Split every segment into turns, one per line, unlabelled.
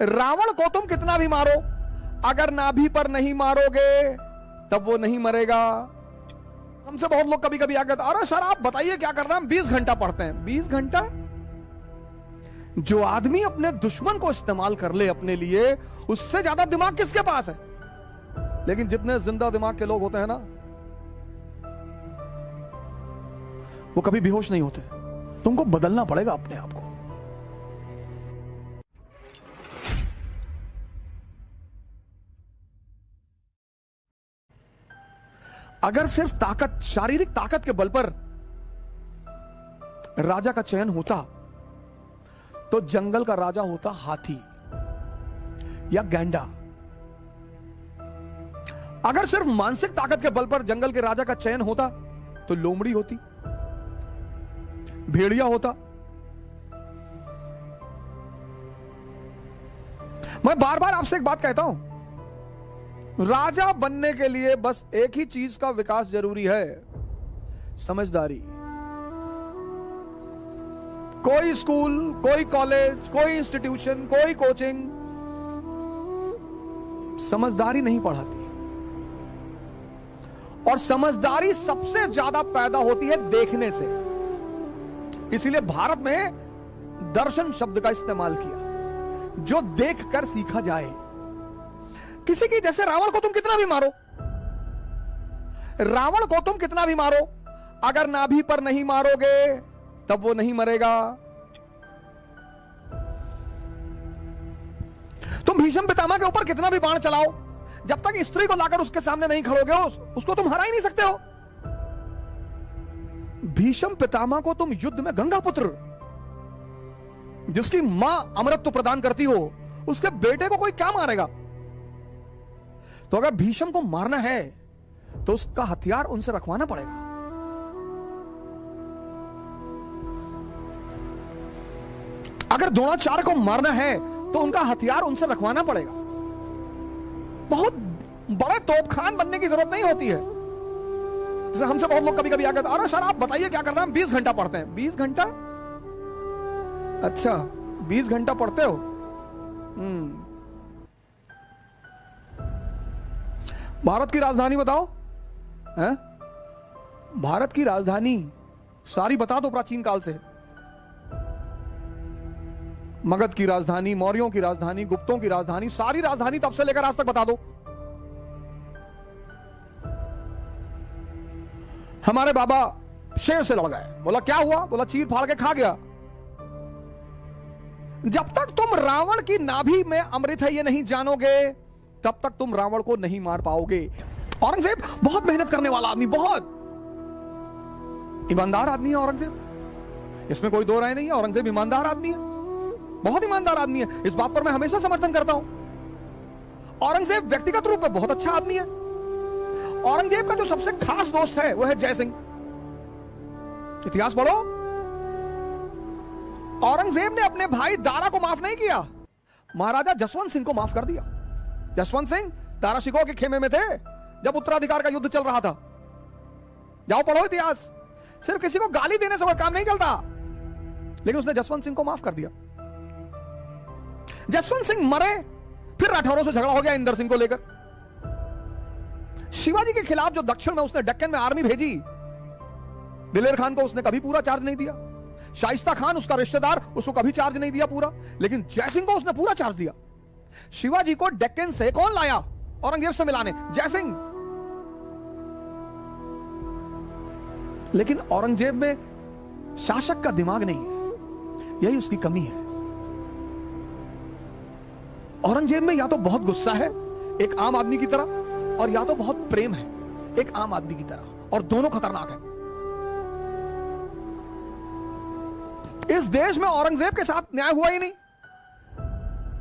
रावण को तुम कितना भी मारो, अगर नाभि पर नहीं मारोगे तब वो नहीं मरेगा। हमसे बहुत लोग कभी कभी आकर, अरे सर आप बताइए क्या करना है, हम 20 घंटा पढ़ते हैं। 20 घंटा? जो आदमी अपने दुश्मन को इस्तेमाल कर ले अपने लिए, उससे ज्यादा दिमाग किसके पास है? लेकिन जितने जिंदा दिमाग के लोग होते हैं ना, वो कभी बेहोश नहीं होते। तुमको बदलना पड़ेगा अपने आप को। अगर सिर्फ ताकत, शारीरिक ताकत के बल पर राजा का चयन होता तो जंगल का राजा होता हाथी या गैंडा। अगर सिर्फ मानसिक ताकत के बल पर जंगल के राजा का चयन होता तो लोमड़ी होती, भेड़िया होता। मैं बार बार आपसे एक बात कहता हूं, राजा बनने के लिए बस एक ही चीज का विकास जरूरी है, समझदारी। कोई स्कूल, कोई कॉलेज, कोई इंस्टीट्यूशन, कोई कोचिंग समझदारी नहीं पढ़ाती। और समझदारी सबसे ज्यादा पैदा होती है देखने से। इसीलिए भारत में दर्शन शब्द का इस्तेमाल किया, जो देखकर सीखा जाए। किसी की, जैसे रावण को तुम कितना भी मारो, रावण को तुम कितना भी मारो, अगर नाभि पर नहीं मारोगे तब वो नहीं मरेगा। तुम भीष्म पितामह के ऊपर कितना भी बाण चलाओ, जब तक स्त्री को लाकर उसके सामने नहीं खड़ोगे उसको तुम हरा ही नहीं सकते हो। भीष्म पितामह को तुम युद्ध में गंगा पुत्र, जिसकी मां अमृत प्रदान करती हो, उसके बेटे को कोई क्या मारेगा? तो अगर भीष्म को मारना है तो उसका हथियार उनसे रखवाना पड़ेगा। अगर द्रोणाचार्य को मारना है तो उनका हथियार उनसे रखवाना पड़ेगा। बहुत बड़े तोपखान बनने की जरूरत नहीं होती है। जैसे हमसे बहुत लोग कभी कभी आकर, अरे सर आप बताइए क्या करना है, हम 20 घंटा पढ़ते हैं। 20 घंटा? अच्छा 20 घंटा पढ़ते हो। भारत की राजधानी बताओ है? भारत की राजधानी सारी बता दो, प्राचीन काल से। मगध की राजधानी, मौर्यों की राजधानी, गुप्तों की राजधानी, सारी राजधानी तब से लेकर आज तक बता दो। हमारे बाबा शेर से लड़ गए, बोला क्या हुआ? बोला चीर फाड़ के खा गया। जब तक तुम रावण की नाभि में अमृत है ये नहीं जानोगे, तब तक तुम रावण को नहीं मार पाओगे। औरंगजेब बहुत मेहनत करने वाला आदमी, बहुत ईमानदार आदमी है औरंगजेब, इसमें कोई दो राय नहीं है। औरंगजेब ईमानदार आदमी है, बहुत ईमानदार आदमी है। इस बात पर मैं हमेशा समर्थन करता हूं। औरंगजेब व्यक्तिगत रूप में बहुत अच्छा आदमी है। औरंगजेब का जो सबसे खास दोस्त है वो है जय सिंह। इतिहास पढ़ो। औरंगजेब ने अपने भाई दारा को माफ नहीं किया, महाराजा जसवंत सिंह को माफ कर दिया। जसवंत सिंह दारा शिकोह के खेमे में थे जब उत्तराधिकार का युद्ध चल रहा था। जाओ पढ़ो इतिहास। सिर्फ किसी को गाली देने से कोई काम नहीं चलता, लेकिन उसने जसवंत सिंह को माफ कर दिया। जसवंत सिंह मरे, फिर राठौरों से झगड़ा हो गया इंदर सिंह को लेकर। शिवाजी के खिलाफ जो दक्षिण में उसने दक्कन में आर्मी भेजी, दिलेर खान को उसने कभी पूरा चार्ज नहीं दिया। शाइस्ता खान उसका रिश्तेदार, उसको कभी चार्ज नहीं दिया पूरा, लेकिन जय सिंह को उसने पूरा चार्ज दिया। शिवाजी को डेक्कन से कौन लाया औरंगजेब से मिलाने? जय सिंह। लेकिन औरंगजेब में शासक का दिमाग नहीं है, यही उसकी कमी है। औरंगजेब में या तो बहुत गुस्सा है एक आम आदमी की तरह, और या तो बहुत प्रेम है एक आम आदमी की तरह, और दोनों खतरनाक है। इस देश में औरंगजेब के साथ न्याय हुआ ही नहीं।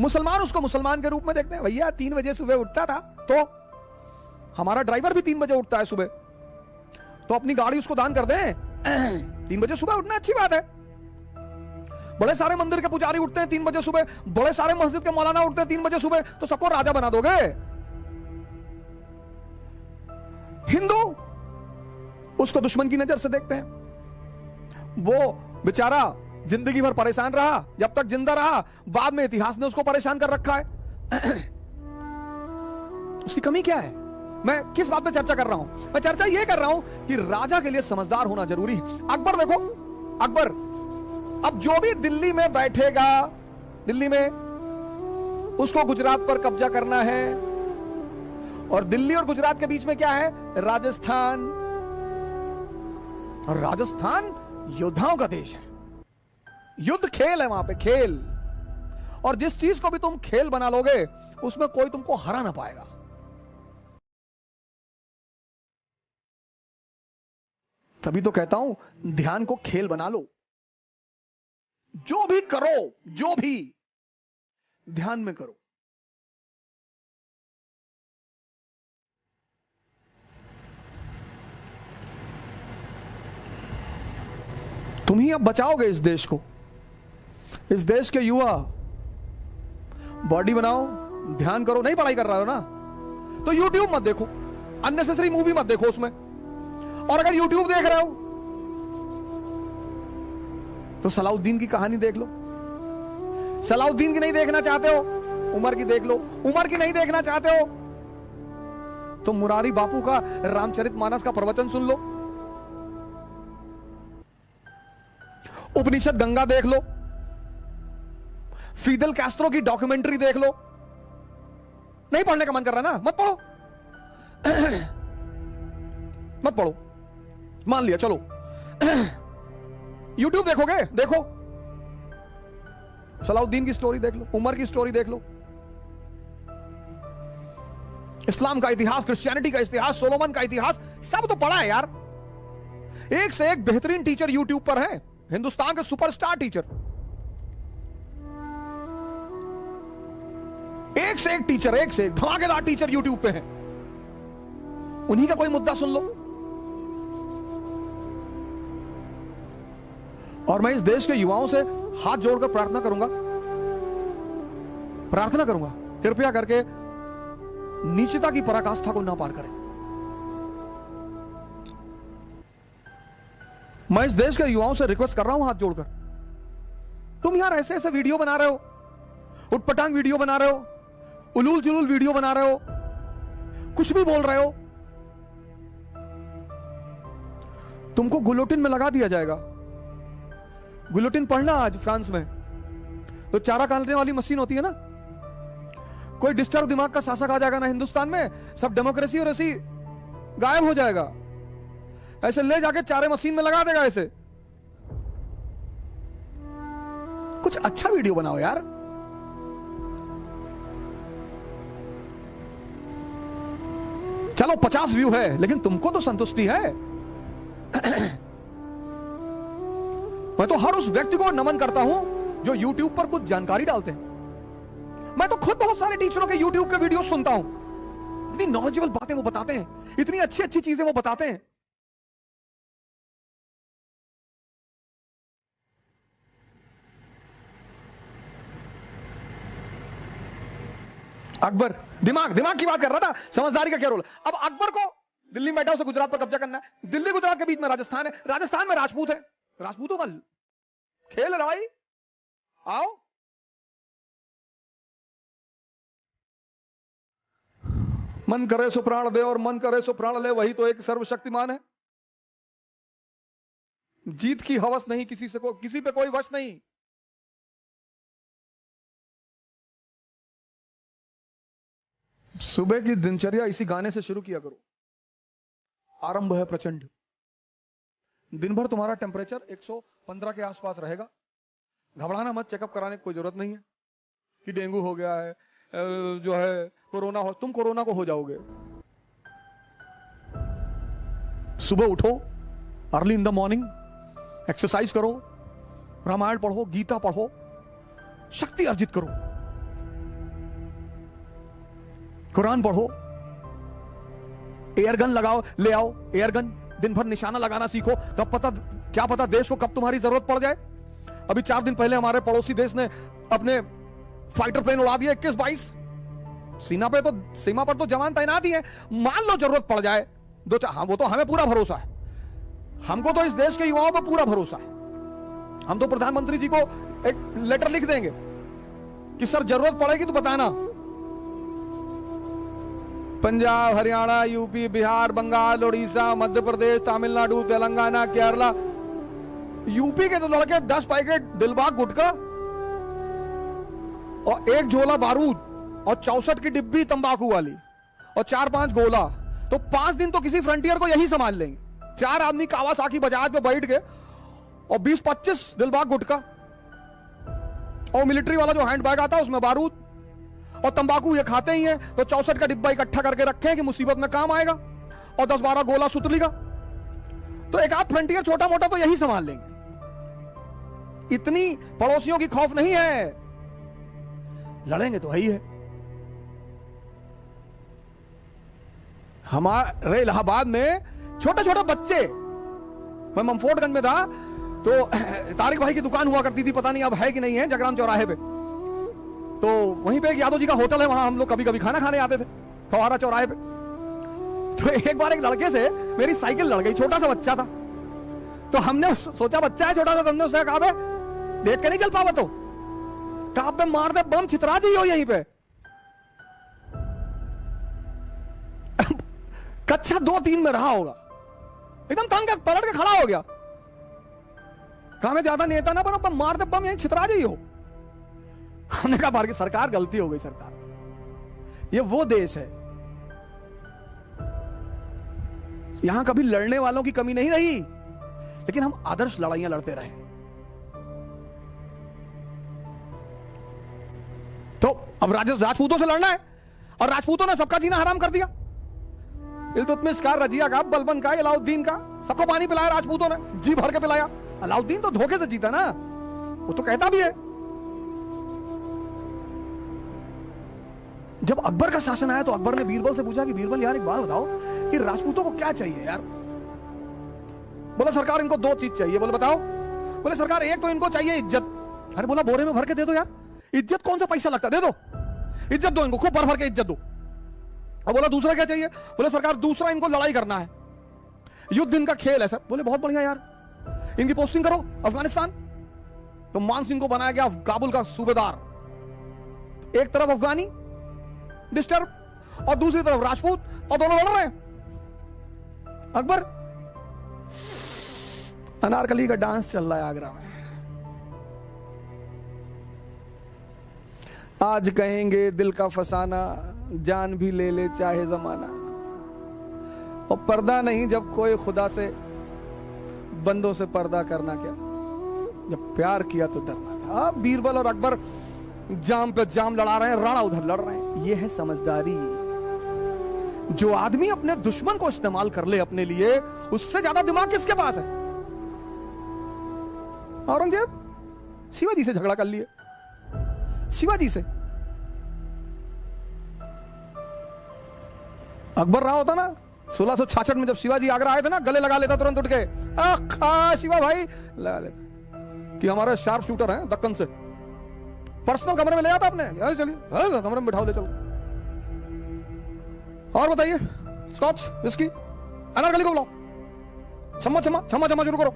मुसलमान उसको मुसलमान के रूप में देखते हैं। भैया 3 बजे सुबह उठता था, तो हमारा ड्राइवर भी 3 बजे उठता है सुबह, तो अपनी गाड़ी उसको दान कर दें। 3 बजे सुबह उठना अच्छी बात है। बड़े सारे मंदिर के पुजारी उठते हैं 3 बजे सुबह, बड़े सारे मस्जिद के मौलाना उठते हैं 3 बजे सुबह, तो सबको राजा बना दोगे? हिंदू उसको दुश्मन की नजर से देखते हैं। वो बेचारा जिंदगी भर परेशान रहा, जब तक जिंदा रहा, बाद में इतिहास ने उसको परेशान कर रखा है। उसकी कमी क्या है? मैं किस बात पे चर्चा कर रहा हूं? मैं चर्चा यह कर रहा हूं कि राजा के लिए समझदार होना जरूरी है। अकबर देखो, अकबर अब जो भी दिल्ली में बैठेगा, दिल्ली में उसको गुजरात पर कब्जा करना है, और दिल्ली और गुजरात के बीच में क्या है? राजस्थान। और राजस्थान योद्धाओं का देश है, युद्ध खेल है वहां पे, खेल। और जिस चीज को भी तुम खेल बना लोगे, उसमें कोई तुमको हरा ना पाएगा। तभी तो कहता हूं, ध्यान को खेल बना लो। जो भी करो, जो भी ध्यान में करो। तुम ही अब बचाओगे इस देश को, इस देश के युवा। बॉडी बनाओ, ध्यान करो। नहीं पढ़ाई कर रहे हो ना, तो यूट्यूब मत देखो, अननेसेसरी मूवी मत देखो उसमें। और अगर यूट्यूब देख रहे हो तो सलाउद्दीन की कहानी देख लो। सलाउद्दीन की नहीं देखना चाहते हो, उमर की देख लो। उमर की नहीं देखना चाहते हो तो मुरारी बापू का रामचरितमानस का प्रवचन सुन लो। उपनिषद गंगा देख लो। फिदेल कैस्ट्रो की डॉक्यूमेंट्री देख लो। नहीं पढ़ने का मन कर रहा ना, मत पढ़ो। मत पढ़ो, मान लिया, चलो। यूट्यूब देखोगे, देखो। सलाउद्दीन की स्टोरी देख लो, उमर की स्टोरी देख लो। इस्लाम का इतिहास, क्रिश्चियनिटी का इतिहास, सोलोमन का इतिहास, सब तो पढ़ा है यार। एक से एक बेहतरीन टीचर यूट्यूब पर है, हिंदुस्तान के सुपरस्टार टीचर। एक से एक टीचर, एक से एक धमाकेदार टीचर यूट्यूब पे है। उन्हीं का कोई मुद्दा सुन लो। और मैं इस देश के युवाओं से हाथ जोड़कर प्रार्थना करूंगा, कृपया करके नीचता की पराकाष्ठा को ना पार करें। मैं इस देश के युवाओं से रिक्वेस्ट कर रहा हूं हाथ जोड़कर, तुम यार ऐसे ऐसे वीडियो बना रहे हो, उटपटांग वीडियो बना रहे हो, उलूल जुलूल वीडियो बना रहे हो, कुछ भी बोल रहे हो, तुमको गुलोटिन में लगा दिया जाएगा। गुलोटिन पढ़ना आज फ्रांस में, तो चारा काटने वाली मशीन होती है ना, कोई डिस्टर्ब दिमाग का शासक आ जाएगा ना हिंदुस्तान में, सब डेमोक्रेसी और ऐसी गायब हो जाएगा। ऐसे ले जाके चारे मशीन में लगा देगा। ऐसे कुछ अच्छा वीडियो बनाओ यार। चलो 50 व्यू है, लेकिन तुमको तो संतुष्टि है। मैं तो हर उस व्यक्ति को नमन करता हूं जो YouTube पर कुछ जानकारी डालते हैं। मैं तो खुद बहुत सारे टीचरों के YouTube के वीडियो सुनता हूं, इतनी नॉलेजेबल बातें वो बताते हैं, इतनी अच्छी अच्छी चीजें वो बताते हैं। अकबर दिमाग की बात कर रहा था, समझदारी का क्या रोल। अब अकबर को दिल्ली में बैठा उसे गुजरात पर कब्जा करना है। दिल्ली गुजरात के बीच में राजस्थान है, राजस्थान में राजपूत है, राजपूतों का खेल है भाई। आओ, मन करे सो प्राण दे और मन करे सो प्राण ले, वही तो एक सर्वशक्तिमान है। जीत की हवस नहीं, किसी पे कोई वश नहीं। सुबह की दिनचर्या इसी गाने से शुरू किया करो। आरंभ है प्रचंड। दिन भर तुम्हारा टेम्परेचर 115 के आसपास रहेगा। घबराना मत, चेकअप कराने की कोई जरूरत नहीं है कि डेंगू हो गया है, जो है कोरोना हो। तुम कोरोना को हो जाओगे। सुबह उठो, early in the morning, exercise करो, रामायण पढ़ो, गीता पढ़ो, शक्ति अर्जित करो, कुरान पढ़ो, एयरगन लगाओ, ले आओ एयरगन, दिन भर निशाना लगाना सीखो। तब क्या पता देश को कब तुम्हारी जरूरत पड़ जाए। अभी 4 दिन पहले हमारे पड़ोसी देश ने अपने फाइटर प्लेन उड़ा दिए 21-22। सीमा पर तो जवान तैनात ही है। मान लो जरूरत पड़ जाए हाँ, वो तो हमें पूरा भरोसा है, हमको तो इस देश के युवाओं पर पूरा भरोसा है। हम तो प्रधानमंत्री जी को एक लेटर लिख देंगे कि सर जरूरत पड़ेगी तो बताना। पंजाब, हरियाणा, यूपी, बिहार, बंगाल, उड़ीसा, मध्य प्रदेश, तमिलनाडु, तेलंगाना, केरला, यूपी के तो लड़के 10 पैकेट दिलबाग गुटखा और 1 झोला बारूद और 64 की डिब्बी तंबाकू वाली और 4-5 गोला, तो 5 दिन तो किसी फ्रंटियर को यही संभाल लेंगे। 4 आदमी कावासाकी बजाज पे बैठ के और 20-25 दिलबाग गुटखा और मिलिट्री वाला जो हैंड बैग आता है उसमें बारूद और तंबाकू, ये खाते ही हैं तो 64 का डिब्बा इकट्ठा करके रखें कि मुसीबत में काम आएगा, और 10-12 गोला सुतली का, तो एक आध फ्रंटियर छोटा मोटा तो यही संभाल लेंगे। इतनी पड़ोसियों की खौफ नहीं है, लड़ेंगे तो वही है। हमारे इलाहाबाद में छोटे छोटे बच्चे, मैं ममफोर्डगंज में था तो तारिक भाई की दुकान हुआ करती थी, पता नहीं अब है कि नहीं है, जगराम चौराहे पे, तो वहीं पे एक यादव जी का होटल है, वहां हम लोग कभी कभी खाना खाने आते थे फवारा चौराहे पे। तो एक बार एक लड़के से मेरी साइकिल लड़ गई, छोटा सा बच्चा था, तो हमने सोचा बच्चा है छोटा सा, तो हमने उससे कहा देख के नहीं चल पावा, तो कहा पे मार दे बम, छितरा दी हो यहीं पे। कक्षा 2-3 में रहा होगा, एकदम तंग पलट के खड़ा हो गया, कहा मैं ज्यादा नेता ना बनो, मार दे बम यहीं छितरा दी हो। हमने कहा भारत की सरकार गलती हो गई, सरकार ये वो देश है यहां कभी लड़ने वालों की कमी नहीं रही, लेकिन हम आदर्श लड़ाइयां लड़ते रहे। तो अब राजपूतों से लड़ना है, और राजपूतों ने सबका जीना हराम कर दिया। इल्तुतमिश का, रजिया का, बलबन का, अलाउद्दीन का, सबको पानी पिलाया राजपूतों ने, जी भर के पिलाया। अलाउद्दीन तो धोखे से जीता ना, वो तो कहता भी है। जब अकबर का शासन आया तो अकबर ने बीरबल से पूछा कि बीरबल यार एक बात बताओ कि राजपूतों को क्या चाहिए यार। बोला सरकार इनको 2 चीज चाहिए। बोले बताओ। बोले सरकार एक तो इनको चाहिए इज्जत। अरे बोला बोरे में भर के दे दो यार, इज्जत कौन सा पैसा लगता, दे दो इज्जत, दो इनको खूब भर भर के इज्जत दो। और बोला दूसरा क्या चाहिए। बोले सरकार दूसरा इनको लड़ाई करना है, युद्ध इनका खेल है सर। बोले बहुत बढ़िया यार, इनकी पोस्टिंग करो अफगानिस्तान। तो मान सिंह को बनाया गया काबुल का सूबेदार, एक तरफ अफगानी डिस्टर्ब और दूसरी तरफ राजपूत, और दोनों लड़ रहे हैं। अकबर, अनारकली का डांस चल रहा है आगरा में। आज कहेंगे दिल का फसाना, जान भी ले ले चाहे जमाना। और पर्दा नहीं जब कोई खुदा से, बंदों से पर्दा करना क्या। जब प्यार किया तो डरना क्या। बीरबल और अकबर जाम पे जाम लड़ा रहे हैं, राणा उधर लड़ रहे हैं। ये है समझदारी। जो आदमी अपने दुश्मन को इस्तेमाल कर ले अपने लिए, उससे ज्यादा दिमाग किसके पास है। औरंगजेब शिवाजी से झगड़ा कर लिए, शिवाजी से। अकबर रहा होता ना 1666 में, जब शिवाजी आगरा आए थे ना, गले लगा लेता तुरंत उठ के, शिवा भाई लगा लेता कि हमारे शार्प शूटर हैं दक्कन से। पर्सनल कमरे में ले जाता अपने, चलिए कमरे में बिठाओ, ले चलो। और बताइए, स्कॉच विस्की, अनारकली को बुलाओ, छम्मा छम्मा छम्मा छम्मा शुरू करो।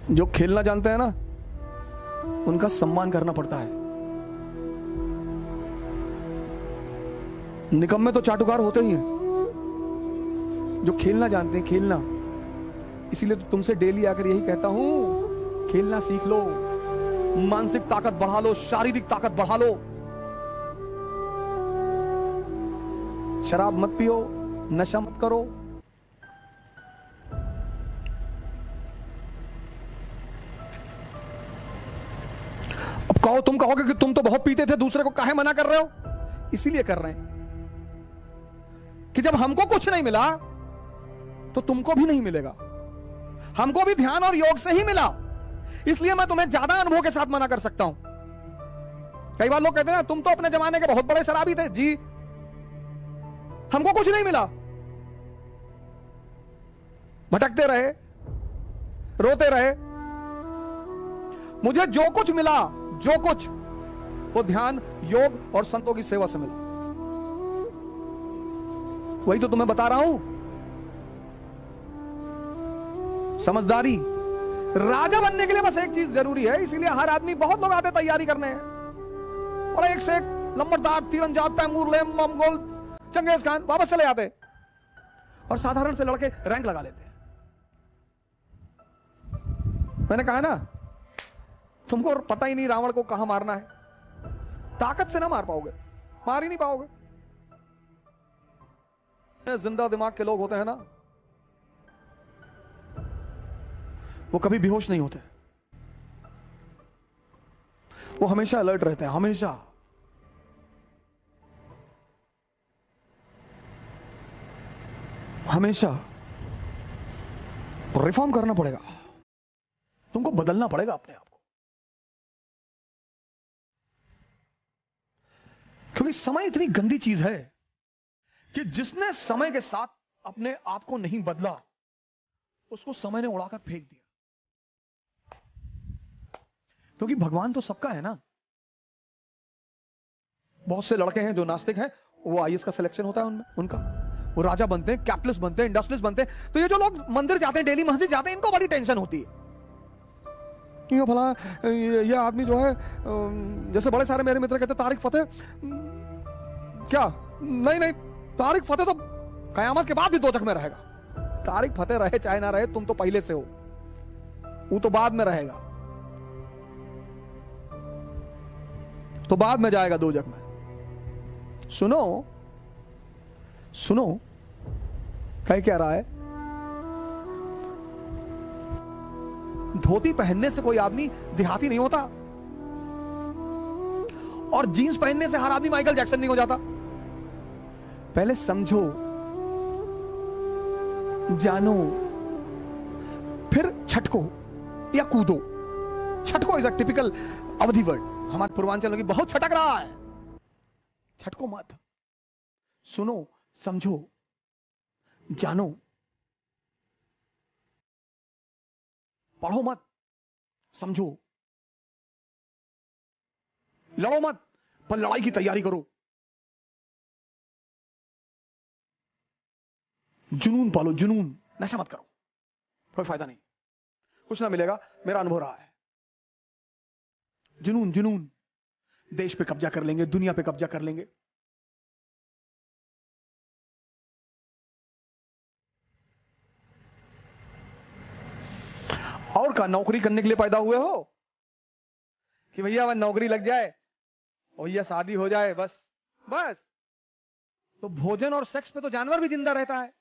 जो खेलना जानते हैं ना, उनका सम्मान करना पड़ता है। निकम्मे तो चाटुकार होते ही हैं। जो खेलना जानते हैं, खेलना। इसीलिए तो तुमसे डेली आकर यही कहता हूं, खेलना सीख लो, मानसिक ताकत बढ़ा लो, शारीरिक ताकत बढ़ा लो। शराब मत पियो, नशा मत करो। अब कहो, तुम कहोगे कि तुम तो बहुत पीते थे, दूसरे को काहे मना कर रहे हो। इसीलिए कर रहे हैं कि जब हमको कुछ नहीं मिला तो तुमको भी नहीं मिलेगा। हमको भी ध्यान और योग से ही मिला, इसलिए मैं तुम्हें ज्यादा अनुभव के साथ मना कर सकता हूं। कई बार लोग कहते हैं तुम तो अपने जमाने के बहुत बड़े शराबी थे। जी, हमको कुछ नहीं मिला, भटकते रहे, रोते रहे। मुझे जो कुछ मिला, जो कुछ, वो ध्यान, योग और संतों की सेवा से मिला। वही तो तुम्हें बता रहा हूं। समझदारी। राजा बनने के लिए बस एक चीज जरूरी है, इसीलिए हर आदमी, बहुत लोग आते तैयारी करने हैं, और एक से एक लंबरदार, तीरंदाज, तैमूर, मंगोल, चंगेज खान, वापस चले जाते और साधारण से लड़के रैंक लगा लेते हैं। मैंने कहा ना, तुमको पता ही नहीं रावण को कहां मारना है, ताकत से ना मार पाओगे, मार ही नहीं पाओगे। जिंदा दिमाग के लोग होते हैं ना, वो कभी बेहोश नहीं होते, वो हमेशा अलर्ट रहते हैं, हमेशा। हमेशा रिफॉर्म करना पड़ेगा, तुमको बदलना पड़ेगा अपने आप को, क्योंकि समय इतनी गंदी चीज है कि जिसने समय के साथ अपने आप को नहीं बदला, उसको समय ने उड़ाकर फेंक दिया। क्योंकि भगवान तो सबका है ना। बहुत से लड़के हैं जो नास्तिक हैं, वो आईएएस का सिलेक्शन होता है उनका, वो राजा बनते हैं, कैपिटलिस्ट बनते हैं, इंडस्ट्रियलिस्ट बनते हैं। तो ये जो लोग मंदिर जाते हैं, डेली मस्जिद जाते हैं, इनको बड़ी टेंशन होती है कि ये भला ये आदमी जो है, जैसे बड़े सारे मेरे मित्र कहते हैं तारिक फतेह, क्या नहीं, तारिक फतेह तो कयामत के बाद भी दोजख में रहेगा। तारिक फतेह रहे चाहे ना रहे, तुम तो पहले से हो, वो तो बाद में रहेगा, तो बाद में जाएगा दोजख में। सुनो कह क्या रहा है, धोती पहनने से कोई आदमी देहाती नहीं होता, और जीन्स पहनने से हर आदमी माइकल जैक्सन नहीं हो जाता। पहले समझो, जानो, फिर छटको या कूदो। छटको इज अ टिपिकल अवधि वर्ड, हमारे पूर्वांचल की बहुत छटक रहा है, छटको मत। सुनो, समझो, जानो, पढ़ो मत, समझो, लड़ो मत, पर लड़ाई की तैयारी करो। जुनून पालो, जुनून, नशा मत करो, कोई फायदा नहीं, कुछ ना मिलेगा, मेरा अनुभव रहा है। जुनून, देश पे कब्जा कर लेंगे, दुनिया पे कब्जा कर लेंगे। और का नौकरी करने के लिए पैदा हुए हो कि भैया वह नौकरी लग जाए और भैया शादी हो जाए, बस। तो भोजन और सेक्स पे तो जानवर भी जिंदा रहता है।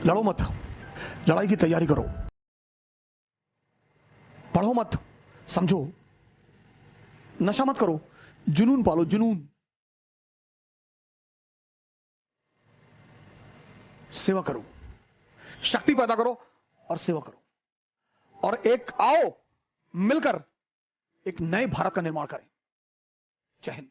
लड़ो मत, लड़ाई की तैयारी करो, पढ़ो मत, समझो, नशा मत करो, जुनून पालो, जुनून, सेवा करो, शक्ति पैदा करो और सेवा करो, और एक आओ मिलकर एक नए भारत का निर्माण करें। जय हिंद।